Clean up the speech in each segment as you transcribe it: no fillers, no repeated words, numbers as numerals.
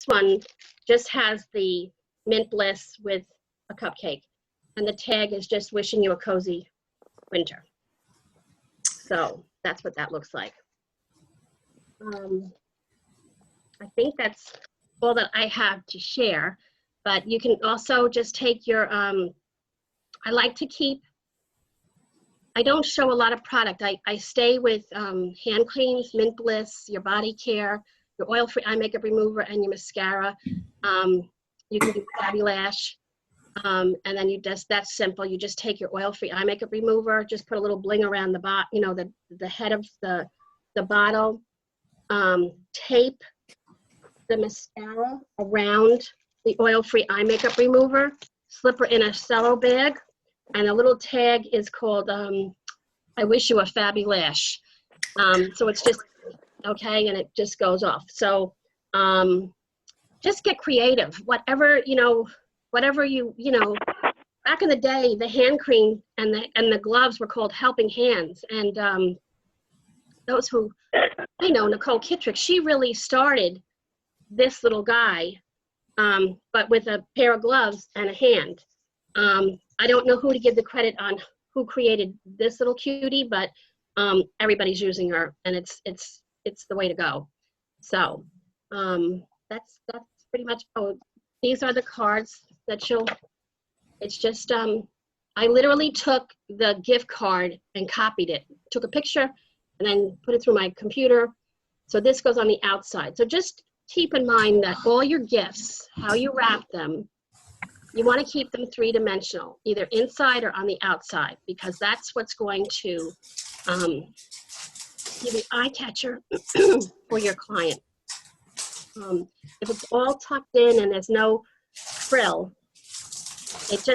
one just has the mint bliss with a cupcake, and the tag is just wishing you a cozy winter. So that's what that looks like. I think that's all that I have to share, but you can also just take your, I like to keep, I don't show a lot of product. I stay with hand creams, mint bliss, your body care, your oil-free eye makeup remover, and your mascara. You can do Fabulash, and then you just, that's simple. You just take your oil-free eye makeup remover, just put a little bling around the bottom, you know, the head of the bottle. Tape the mascara around the oil-free eye makeup remover, slip her in a cello bag, and a little tag is called, I wish you a Fabulash. So it's just, okay, and it just goes off. So just get creative. Whatever, you know, whatever you know, back in the day, the hand cream and the gloves were called helping hands. And those who, I know, Nicole Kittrick, she really started this little guy, but with a pair of gloves and a hand. I don't know who to give the credit on who created this little cutie, but everybody's using her, and it's the way to go. So that's pretty much. Oh, these are the cards that she'll. It's just I literally took the gift card and copied it, took a picture, and then put it through my computer. So this goes on the outside. So just keep in mind that all your gifts, how you wrap them, you want to keep them three-dimensional, either inside or on the outside, because that's what's going to give you eye catcher for your client. If it's all tucked in and there's no frill, it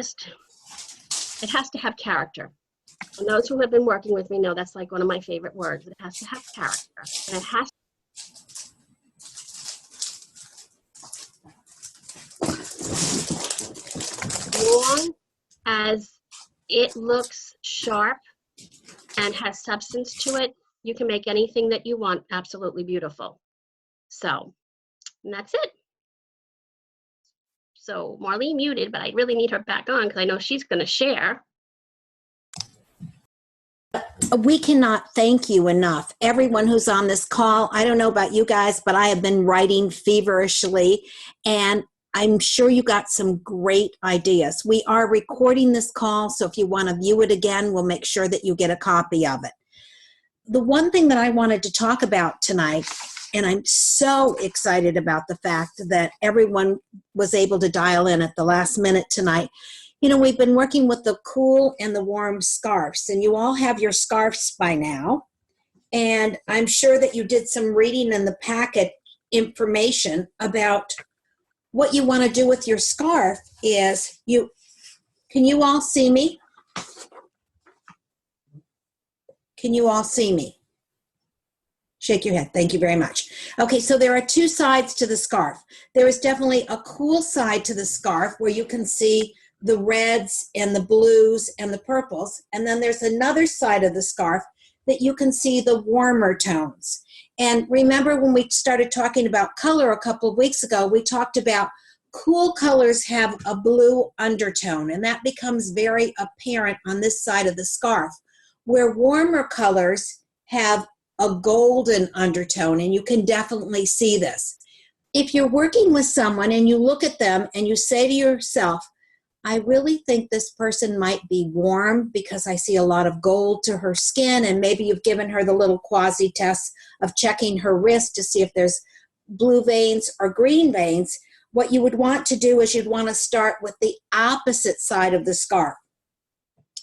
has to have character. And those who have been working with me know that's like one of my favorite words. It has to have character. And it has as long as it looks sharp and has substance to it, you can make anything that you want absolutely beautiful. So, and that's it. So Marlene muted, but I really need her back on because I know she's going to share. We cannot thank you enough. Everyone who's on this call, I don't know about you guys, but I have been writing feverishly, and I'm sure you got some great ideas. We are recording this call, so if you want to view it again, we'll make sure that you get a copy of it. The one thing that I wanted to talk about tonight, and I'm so excited about the fact that everyone was able to dial in at the last minute tonight. You know, we've been working with the cool and the warm scarves, and you all have your scarves by now. And I'm sure that you did some reading in the packet information about what you want to do with your scarf is can you all see me? Can you all see me? Shake your head. Thank you very much. Okay, so there are two sides to the scarf. There is definitely a cool side to the scarf where you can see the reds and the blues and the purples. And then there's another side of the scarf that you can see the warmer tones. And remember when we started talking about color a couple of weeks ago, we talked about cool colors have a blue undertone, and that becomes very apparent on this side of the scarf, where warmer colors have a golden undertone, and you can definitely see this. If you're working with someone and you look at them and you say to yourself, I really think this person might be warm because I see a lot of gold to her skin, and maybe you've given her the little quasi test of checking her wrist to see if there's blue veins or green veins. What you would want to do is you'd want to start with the opposite side of the scarf.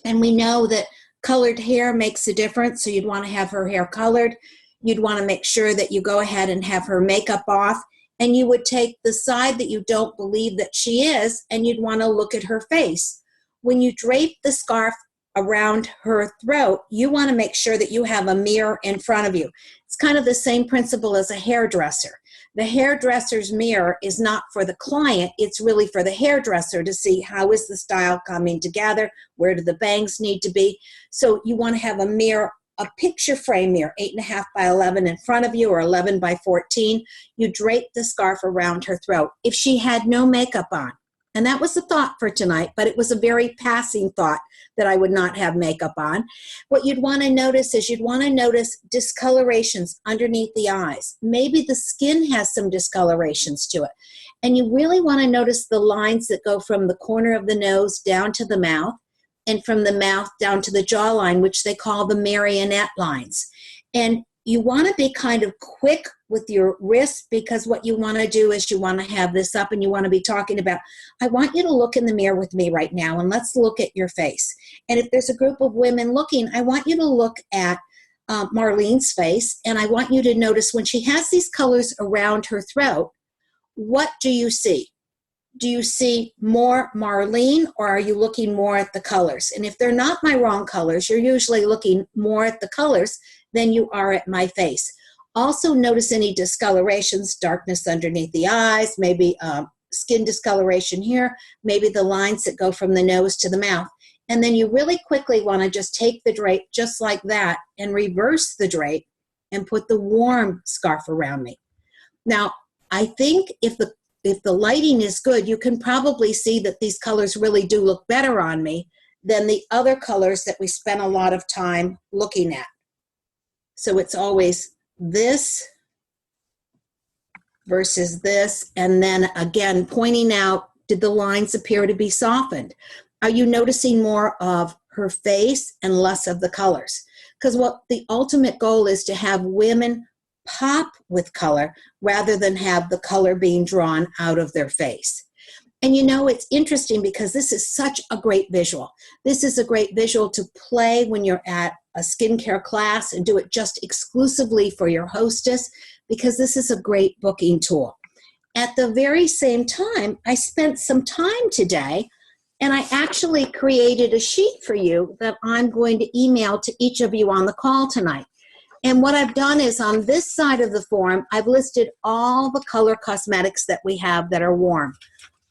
And we know that colored hair makes a difference, so you'd want to have her hair colored. You'd want to make sure that you go ahead and have her makeup off, and you would take the side that you don't believe that she is, and you'd want to look at her face. When you drape the scarf around her throat, you want to make sure that you have a mirror in front of you. It's kind of the same principle as a hairdresser. The hairdresser's mirror is not for the client, it's really for the hairdresser to see how is the style coming together, where do the bangs need to be. So you want to have a mirror a picture frame mirror, 8.5 by 11 in front of you or 11 by 14. You drape the scarf around her throat. If she had no makeup on, and that was the thought for tonight, but it was a very passing thought that I would not have makeup on. What you'd want to notice is you'd want to notice discolorations underneath the eyes. Maybe the skin has some discolorations to it. And you really want to notice the lines that go from the corner of the nose down to the mouth and from the mouth down to the jawline, which they call the marionette lines. And you want to be kind of quick with your wrist, because what you want to do is you want to have this up and you want to be talking about, I want you to look in the mirror with me right now and let's look at your face. And if there's a group of women looking, I want you to look at Marlene's face, and I want you to notice when she has these colors around her throat, what do you see? Do you see more Marlene, or are you looking more at the colors? And if they're not my wrong colors, you're usually looking more at the colors than you are at my face. Also notice any discolorations, darkness underneath the eyes, maybe skin discoloration here, maybe the lines that go from the nose to the mouth. And then you really quickly want to just take the drape just like that and reverse the drape and put the warm scarf around me. Now, I think if the lighting is good, you can probably see that these colors really do look better on me than the other colors that we spent a lot of time looking at. So it's always this versus this, and then again pointing out, did the lines appear to be softened? Are you noticing more of her face and less of the colors? Because what the ultimate goal is to have women pop with color rather than have the color being drawn out of their face. And you know, it's interesting because this is such a great visual. This is a great visual to play when you're at a skincare class and do it just exclusively for your hostess, because this is a great booking tool. At the very same time, I spent some time today and I actually created a sheet for you that I'm going to email to each of you on the call tonight. And what I've done is on this side of the form, I've listed all the color cosmetics that we have that are warm.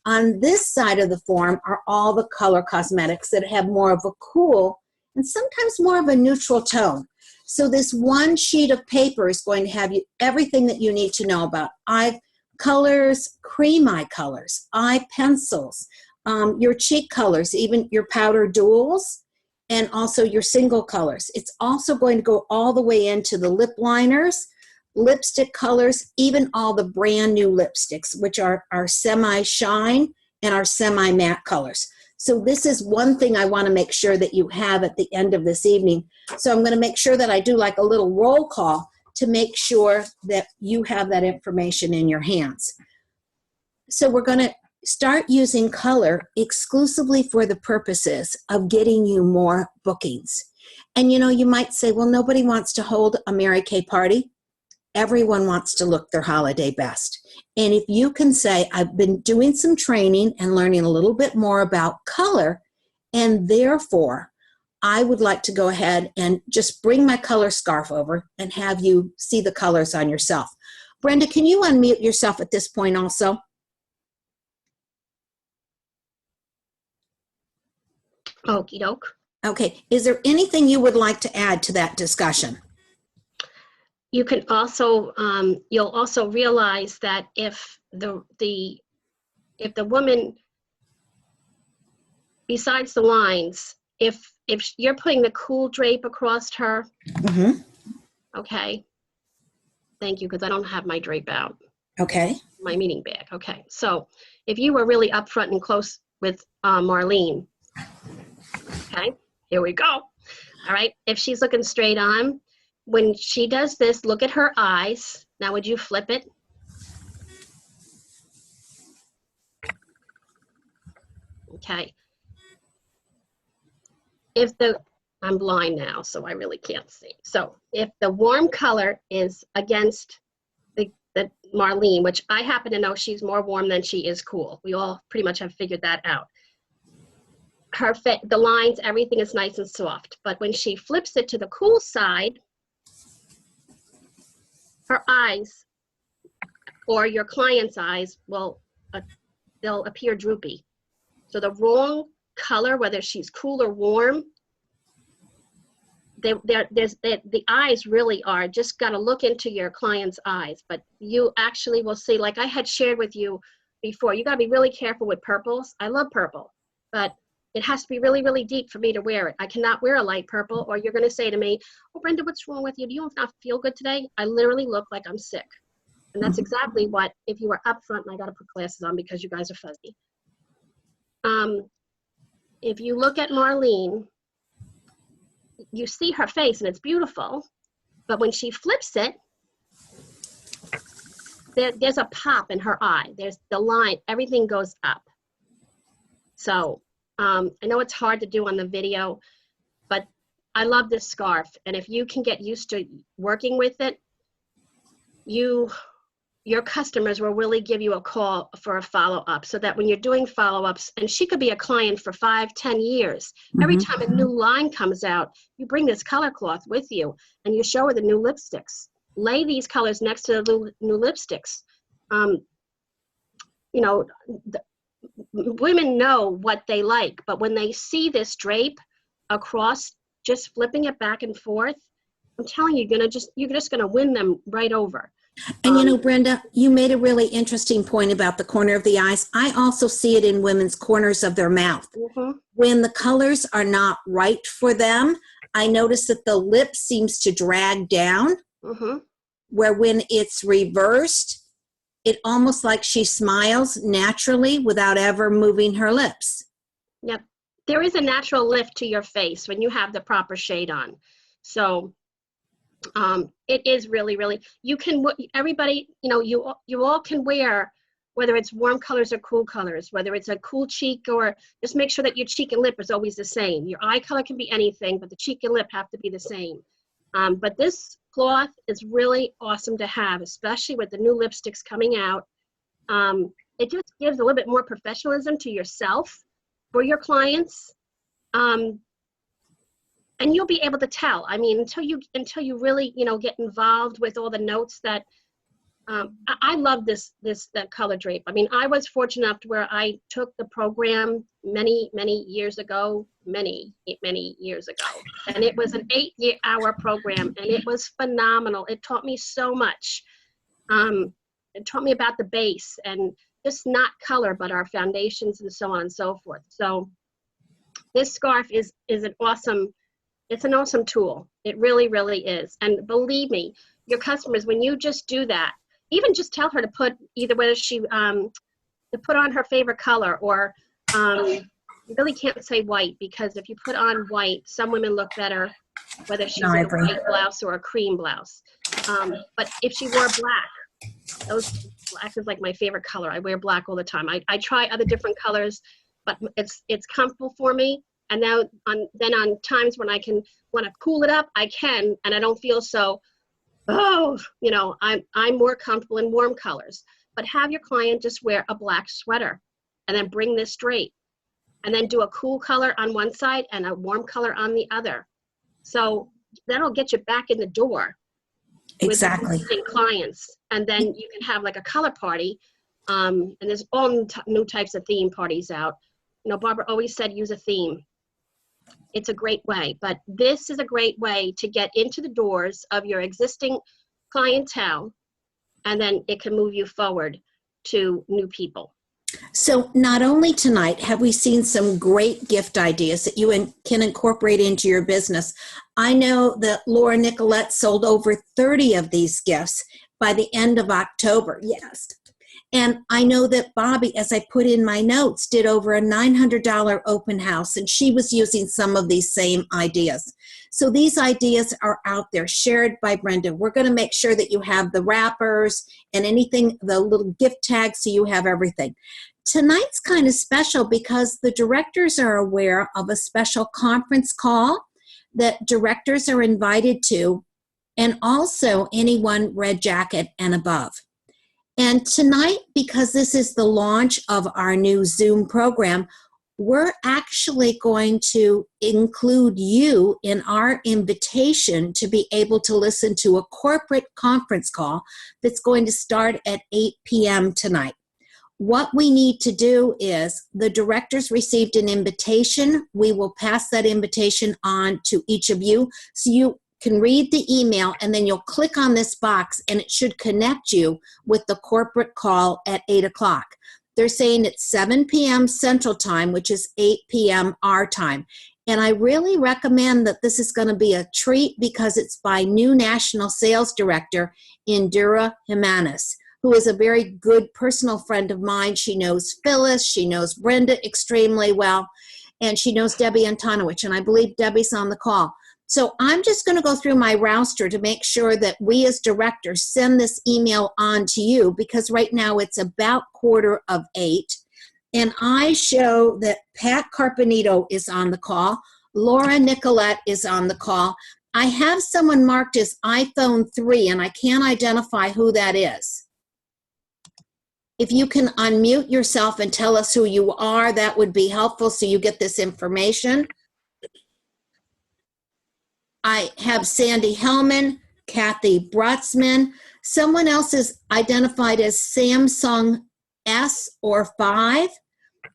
On this side of the form are all the color cosmetics that have more of a cool and sometimes more of a neutral tone. So this one sheet of paper is going to have you everything that you need to know about eye colors, cream eye colors, eye pencils, your cheek colors, even your powder duals, and also your single colors. It's also going to go all the way into the lip liners, lipstick colors, even all the brand new lipsticks, which are our semi-shine and our semi-matte colors. So this is one thing I want to make sure that you have at the end of this evening. So I'm going to make sure that I do like a little roll call to make sure that you have that information in your hands. So we're going to start using color exclusively for the purposes of getting you more bookings. And you know, you might say, well, nobody wants to hold a Mary Kay party. Everyone wants to look their holiday best. And if you can say, I've been doing some training and learning a little bit more about color, and therefore I would like to go ahead and just bring my color scarf over and have you see the colors on yourself. Brenda, can you unmute yourself at this point also? Okie doke. Okay, is there anything you would like to add to that discussion? You can also, you'll also realize that if the woman, besides the lines, if you're putting the cool drape across her, okay, thank you, because I don't have my drape out. Okay. My meeting bag, okay. So if you were really upfront and close with Marlene, okay, here we go. All right, if she's looking straight on, when she does this, look at her eyes. Now, would you flip it? Okay. I'm blind now, so I really can't see. So if the warm color is against the Marlene, which I happen to know she's more warm than she is cool. We all pretty much have figured that out. The lines, everything is nice and soft. But when she flips it to the cool side, her eyes, or your client's eyes, will they'll appear droopy. So the wrong color, whether she's cool or warm, the eyes really are, just got to look into your client's eyes, but you actually will see, like I had shared with you before, you got to be really careful with purples. I love purple, but it has to be really, really deep for me to wear it. I cannot wear a light purple, or you're going to say to me, oh, Brenda, what's wrong with you? Do you not feel good today? I literally look like I'm sick. And that's exactly what, if you were up front, and I got to put glasses on because you guys are fuzzy. If you look at Marlene, you see her face and it's beautiful, but when she flips it, there's a pop in her eye. There's the line, everything goes up. So I know it's hard to do on the video, but I love this scarf. And if you can get used to working with it, your customers will really give you a call for a follow-up, so that when you're doing follow-ups, and she could be a client for 5, 10 years, every time a new line comes out, you bring this color cloth with you and you show her the new lipsticks. Lay these colors next to the new lipsticks. You know, women know what they like, but when they see this drape across, just flipping it back and forth, I'm telling you, you're just gonna win them right over. And you know, Brenda, you made a really interesting point about the corner of the eyes. I also see it in women's corners of their mouth. When the colors are not right for them, I notice that the lip seems to drag down, where when it's reversed, it almost like she smiles naturally without ever moving her lips. Yep. There is a natural lift to your face when you have the proper shade on. So it is really, really, you can, everybody, you know, you all can wear, whether it's warm colors or cool colors, whether it's a cool cheek, or just make sure that your cheek and lip is always the same. Your eye color can be anything, but the cheek and lip have to be the same. But this cloth is really awesome to have, especially with the new lipsticks coming out. It just gives a little bit more professionalism to yourself for your clients. And you'll be able to tell. I mean, until you really, you know, get involved with all the notes that, I love that color drape. I mean, I was fortunate enough to where I took the program many years ago, and it was an 8-hour program, and it was phenomenal. It taught me so much. It taught me about the base, and just not color, but our foundations and so on and so forth. So this scarf is an awesome, it's an awesome tool. It really, really is. And believe me, your customers, when you just do that, even just tell her to put either whether she, to put on her favorite color, or you really can't say white, because if you put on white, some women look better, whether she's in a white blouse or a cream blouse. But if she wore black, black is like my favorite color. I wear black all the time. I try other different colors, but it's comfortable for me. And now on times when I can want to cool it up, I can, and I don't feel so, oh, you know, I'm more comfortable in warm colors. But have your client just wear a black sweater and then bring this straight, and then do a cool color on one side and a warm color on the other. So that'll get you back in the door. Exactly. With clients. And then you can have like a color party. And there's all new types of theme parties out. You know, Barbara always said use a theme. It's a great way, but this is a great way to get into the doors of your existing clientele, and then it can move you forward to new people. So not only tonight have we seen some great gift ideas that you can incorporate into your business. I know that Laura Nicolette sold over 30 of these gifts by the end of October. Yes. And I know that Bobby, as I put in my notes, did over a $900 open house, and she was using some of these same ideas. So these ideas are out there, shared by Brenda. We're going to make sure that you have the wrappers and anything, the little gift tags, so you have everything. Tonight's kind of special because the directors are aware of a special conference call that directors are invited to, and also anyone red jacket and above. And tonight, because this is the launch of our new Zoom program, we're actually going to include you in our invitation to be able to listen to a corporate conference call that's going to start at 8 p.m. tonight. what we need to do is the directors received an invitation. We will pass that invitation on to each of you. So you can read the email and then you'll click on this box and it should connect you with the corporate call at 8 o'clock. They're saying it's 7 p.m. Central Time, which is 8 p.m. our time. And I really recommend that this is going to be a treat because it's by new National Sales Director, Indira Jimenez, who is a very good personal friend of mine. She knows Phyllis, she knows Brenda extremely well, and she knows Debbie Antonowicz, and I believe Debbie's on the call. So I'm just going to go through my roster to make sure that we as directors send this email on to you, because right now it's about 7:45. And I show that Pat Carpenito is on the call. Laura Nicolette is on the call. I have someone marked as iPhone 3, and I can't identify who that is. If you can unmute yourself and tell us who you are, that would be helpful so you get this information. I have Sandy Hellman, Kathy Brutzman. Someone else is identified as Samsung S or 5.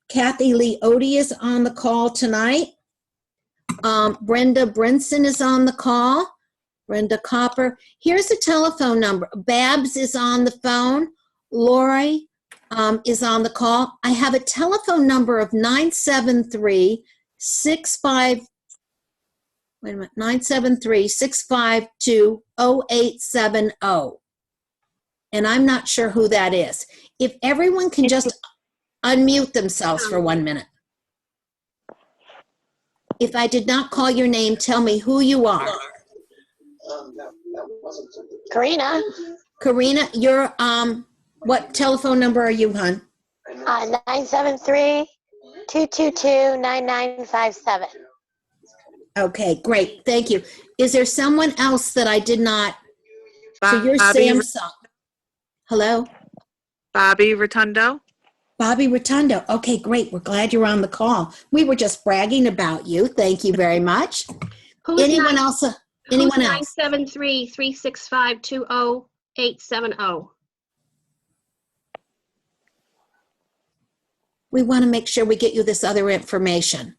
Kathy Leotti is on the call tonight. Brenda Brinson is on the call. Brenda Copper. Here's the telephone number. Babs is on the phone. Lori is on the call. I have a telephone number of 973-652-0870. And I'm not sure who that is. If everyone can just unmute themselves for 1 minute. If I did not call your name, tell me who you are. Karina. Karina, you're, what telephone number are you, hon? 973-222-9957. Okay, great. Thank you. Is there someone else that I did not? So you're Samsung. Hello? Bobby Rotundo. Bobby Rotundo. Okay, great. We're glad you're on the call. We were just bragging about you. Thank you very much. Anyone else? Anyone else? 973-365-20870. We want to make sure we get you this other information.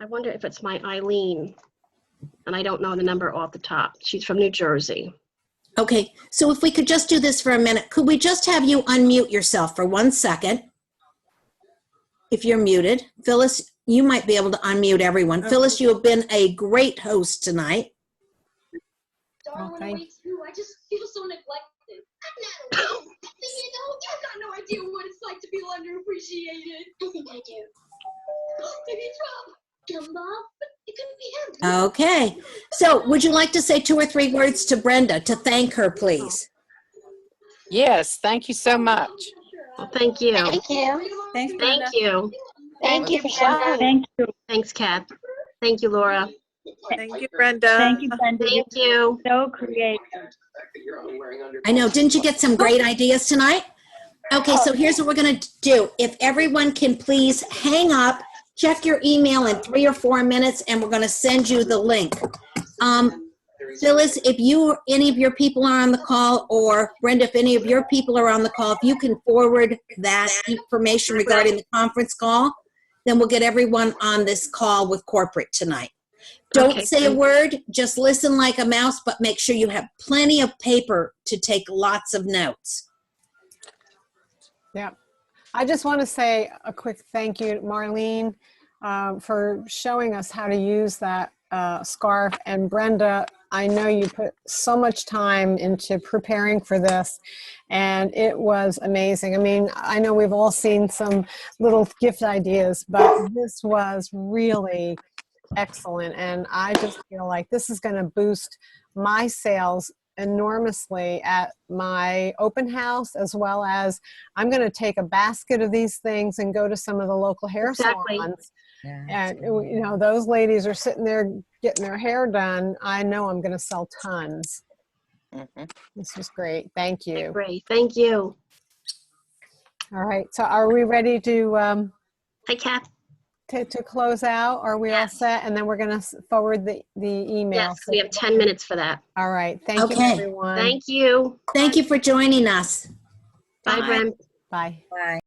I wonder if it's my Eileen, and I don't know the number off the top. She's from New Jersey. Okay, so if we could just do this for a minute, could we just have you unmute yourself for 1 second? If you're muted. Phyllis, you might be able to unmute everyone. Okay. Phyllis, you have been a great host tonight. Okay. I just feel so neglected. You got no idea what it's like to feel underappreciated. I think I do. Maybe it's Rob. Dumbo. It could be him. Okay. So would you like to say 2 or 3 words to Brenda to thank her, please? Yes, thank you so much. Well, thank you. Thank you. Thanks, Brenda. Thank you. Thank you for showing. Thank you. Thanks, Kat. Thank you, Laura. Thank you, Brenda. Thank you, Brenda. Thank you. So creative. I know. Didn't you get some great ideas tonight? Okay, so here's what we're going to do. If everyone can please hang up, check your email in 3 or 4 minutes, and we're going to send you the link. Phyllis, if any of your people are on the call, or Brenda, if any of your people are on the call, if you can forward that information regarding the conference call, then we'll get everyone on this call with corporate tonight. Don't say a word, just listen like a mouse, but make sure you have plenty of paper to take lots of notes. Yeah. I just want to say a quick thank you to Marlene for showing us how to use that scarf. And Brenda, I know you put so much time into preparing for this, and it was amazing. I mean, I know we've all seen some little gift ideas, but this was really excellent. And I just feel like this is going to boost my sales enormously at my open house, as well as I'm going to take a basket of these things and go to some of the local hair salons. Yeah, and you know, those ladies are sitting there getting their hair done. I know I'm going to sell tons. Mm-hmm. This was great. Thank you. Great. Thank you. All right. So are we ready to Hi, Kat. to close out? Are we all Yes. set? And then we're going to forward the email. Yes, we have 10 minutes for that. All right. Thank you, Okay. everyone. Thank you. Thank you for joining us. Bye, Bye. Brent. Bye. Bye.